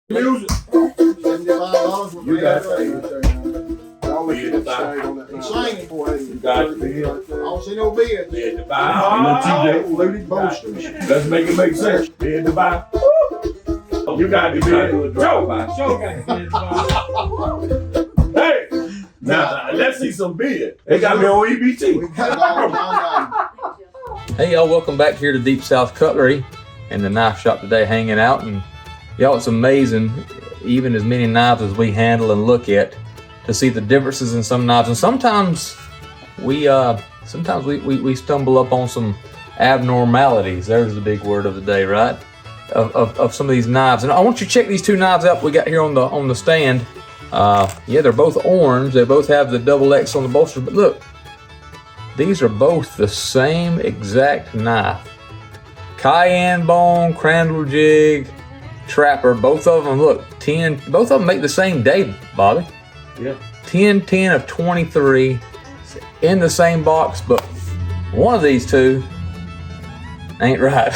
Music. $75. You got it. Y'all look at that shade on that. It's singing for it. You got it. I don't see no bids. Bid to buy. TJ Fluted Boasters. Let's make it make sense. Bid to buy. You got the bid. Joe. Hey. Now, let's see some bid. They got me on EBT. We got it all done. Hey y'all, welcome back here to Deep South Cutlery and the knife shop today, hanging out. And y'all, it's amazing, even as many knives as we handle and look at, to see the differences in some knives. And sometimes we stumble up on some abnormalities. There's the big word of the day, right? Of some of these knives. And I want you to check these two knives out we got here on the stand. Yeah, they're both orange. They both have the double X on the bolster, but look, these are both the same exact knife. Cayenne Bone, Crandall jig, Trapper. Both of them, look, 10. Both of them make the same day, Bobby. Yeah. 10 of 23 in the same box, but one of these two ain't right.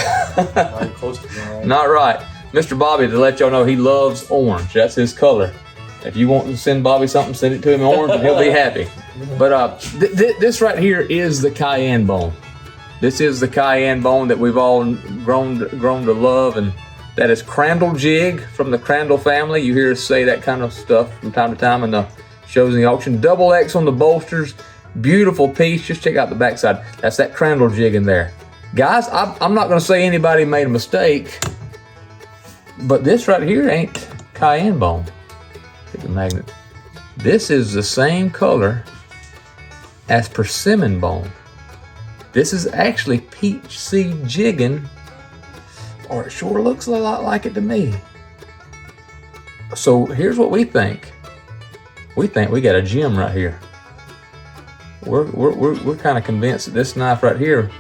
Not close to that. Not right. Mr. Bobby, to let y'all know, he loves orange. That's his color. If you want to send Bobby something, send it to him in orange and he'll be happy. But this right here is the Cayenne Bone. This is the Cayenne Bone that we've all grown to love, and that is Crandall jig from the Crandall family. You hear us say that kind of stuff from time to time in the shows in the auction. Double X on the bolsters, beautiful piece. Just check out the backside. That's that Crandall jig in there. Guys, I'm not gonna say anybody made a mistake, but this right here ain't Cayenne Bone. Get the magnet. This is the same color as Persimmon Bone. This is actually peach seed jigging, or it sure looks a lot like it to me. So here's what we think. We think we got a gem right here. We're kind of convinced that this knife right here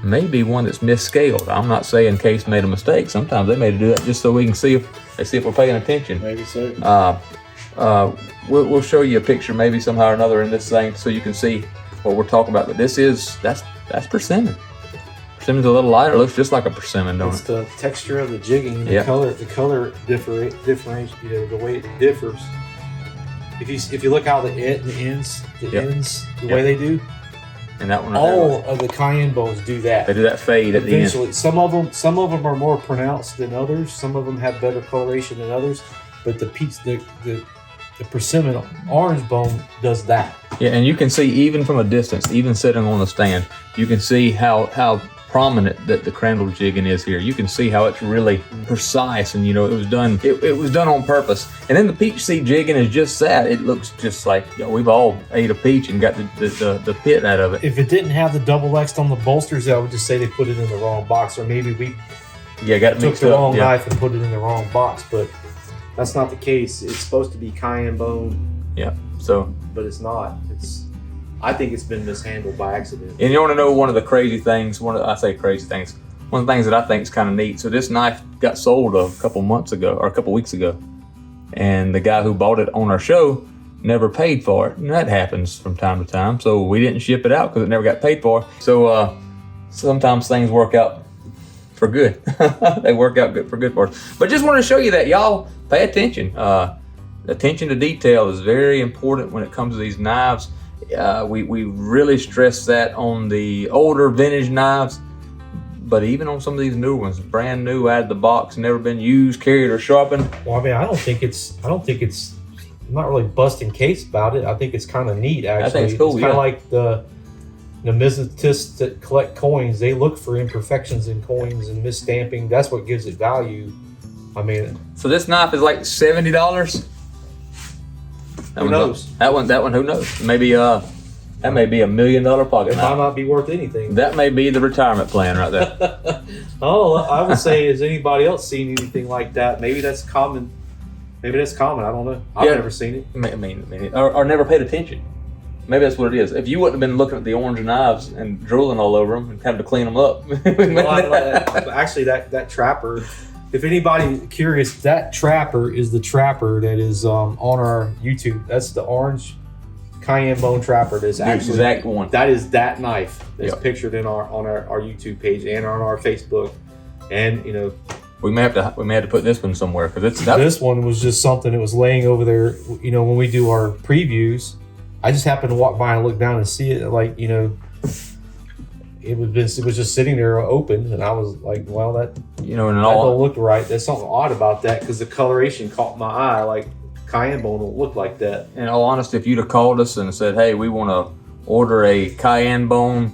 may be one that's misscaled. I'm not saying Case made a mistake. Sometimes they may do that just so we can see if we're paying attention. Maybe so. We'll show you a picture maybe somehow or another in this thing so you can see what we're talking about. But that's persimmon. Persimmon's a little lighter. It looks just like a persimmon, don't It's it? the texture of the jigging, Yeah. the color differentiates, the way it differs. If you look how the ends, the way they do, And that one, all of the Cayenne Bones do that. they do that fade at the end. Eventually, some of them are more pronounced than others. Some of them have better coloration than others. But the persimmon orange bone does that. Yeah, and you can see even from a distance, even sitting on the stand, you can see how prominent that the Crandall jigging is here. You can see how it's really precise, and it was done. It was done on purpose. And then the peach seed jigging is just that. It looks just like we've all ate a peach and got the pit out of it. If it didn't have the double X on the bolsters, I would just say they put it in the wrong box, or maybe we Got it took mixed the up. wrong Yeah. knife and put it in the wrong box. But that's not the case. It's supposed to be Cayenne Bone, Yeah. So, but it's not. I think it's been mishandled by accident. and you want to know one of the crazy things? One of the things that I think is kind of neat. So this knife got sold a couple weeks ago, and the guy who bought it on our show never paid for it, and that happens from time to time. So we didn't ship it out because it never got paid for. So sometimes things work out for good. They work out good for us. But just wanted to show you that, y'all. Pay attention. Attention to detail is very important when it comes to these knives. We really stress that on the older vintage knives, but even on some of these new ones, brand new out of the box, never been used, carried, or sharpened. Well, I mean, I don't think it's. I'm not really busting Case about it. I think it's kind of neat, actually. I think it's cool. It's kind of like the numismatists that collect coins. They look for imperfections in coins and misstamping. That's what gives it value. I mean, So this knife is like $70. Who knows? That one. Who knows? Maybe that may be $1 million pocket it might knife. not be worth anything. That may be the retirement plan right there. Oh, I would say, has anybody else seen anything like that? Maybe that's common. I don't know. I've Yeah. never seen it. I mean, or never paid attention. Maybe that's what it is. If you wouldn't have been looking at the orange knives and drooling all over them and having to clean them up. Actually, that Trapper, if anybody curious, that Trapper is the Trapper that is on our YouTube. That's the orange Cayenne Bone Trapper. That's The actually exact one. that is that knife that's Yep. pictured on our YouTube page and on our Facebook. And We may have to put this one somewhere because This one was just something that was laying over there. You know, when we do our previews, I just happened to walk by and look down and see it. Like, you know, it was just sitting there open, and I was like, well, that, you know, and that all don't look right. There's something odd about that because the coloration caught my eye. Like Cayenne Bone don't look like that. in all honesty, if you'd have called us and said, hey, we want to order a Cayenne Bone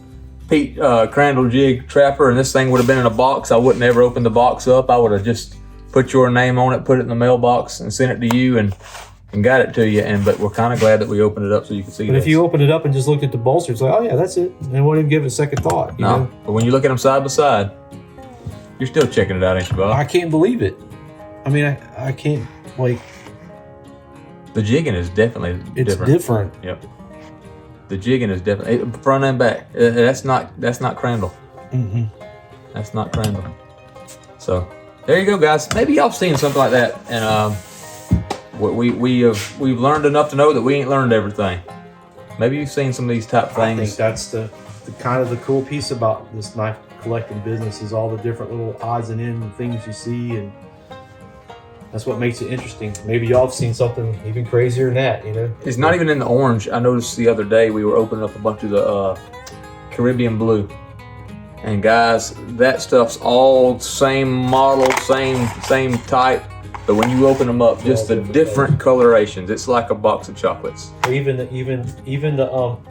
Crandall jig trapper, and this thing would have been in a box, I wouldn't ever open the box up. I would have just put your name on it, put it in the mailbox, and sent it to you, and got it to you. But we're kind of glad that we opened it up so you can see. But if you opened it up and just looked at the bolster, it's like, oh yeah, that's it, and wouldn't even give it a second thought. You know? But when you look at them side by side, you're still checking it out, ain't you, Bob? I can't believe it. I mean, I can't, like, The jigging is definitely different. Yep. The jigging is definitely front and back. That's not Crandall. Mm-mm. That's not Crandall. So there you go, guys. Maybe y'all seen something like that, and we've learned enough to know that we ain't learned everything. Maybe you've seen some of these type I things. think that's the kind of the cool piece about this knife collecting business is all the different little odds and ends and things you see, and that's what makes it interesting. Maybe y'all have seen something even crazier than that, you know? It's not even in the orange. I noticed the other day we were opening up a bunch of the Caribbean blue. And guys, that stuff's all same model, same type. But when you open them up, just the different colorations, it's like a box of chocolates. Even the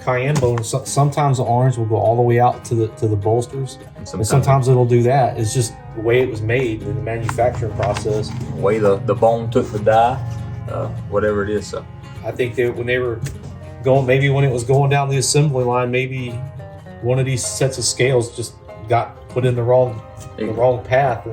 Cayenne Bone, sometimes the orange will go all the way out to the bolsters. And sometimes it'll do that. It's just the way it was made in the manufacturing process. The way the bone took the dye, whatever it is. So I think when they were going, maybe when it was going down the assembly line, maybe one of these sets of scales just got put in the wrong path.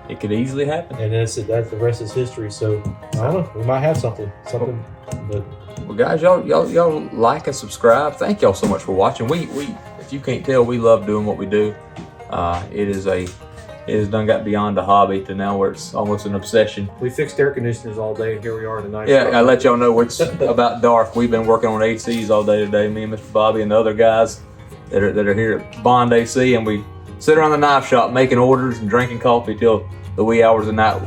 It could easily happen. And that's the rest is history. So I don't know. We might have something. But well, guys, y'all like and subscribe. Thank y'all so much for watching. We if you can't tell, we love doing what we do. It has done got beyond a hobby to now where it's almost an obsession. we fixed air conditioners all day, and here we are tonight. Yeah, I let y'all know it's about dark. We've been working on ACs all day today. Me and Mr. Bobby and the other guys that are here at Bond AC, and we sit around the knife shop making orders and drinking coffee till the wee hours of the night.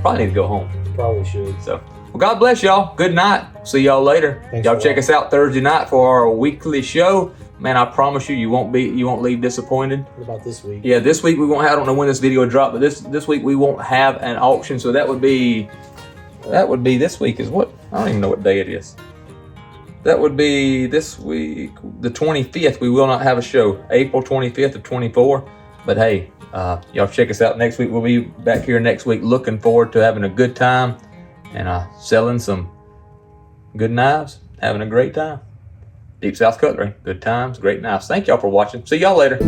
Probably need to go home. Probably should. So, well, God bless y'all. Good night. See y'all later. Thanks y'all for check watching. us out Thursday night for our weekly show. Man, I promise you won't leave disappointed. What about this week? Yeah, this week we won't have, I don't know when this video will drop, but this week we won't have an auction. So that would be this week is what? I don't even know what day it is. That would be this week, the 25th. We will not have a show, April 25th of 24. But hey, y'all check us out next week. We'll be back here next week. Looking forward to having a good time and selling some good knives, having a great time. Deep South Cutlery, good times, great knives. Thank y'all for watching. See y'all later.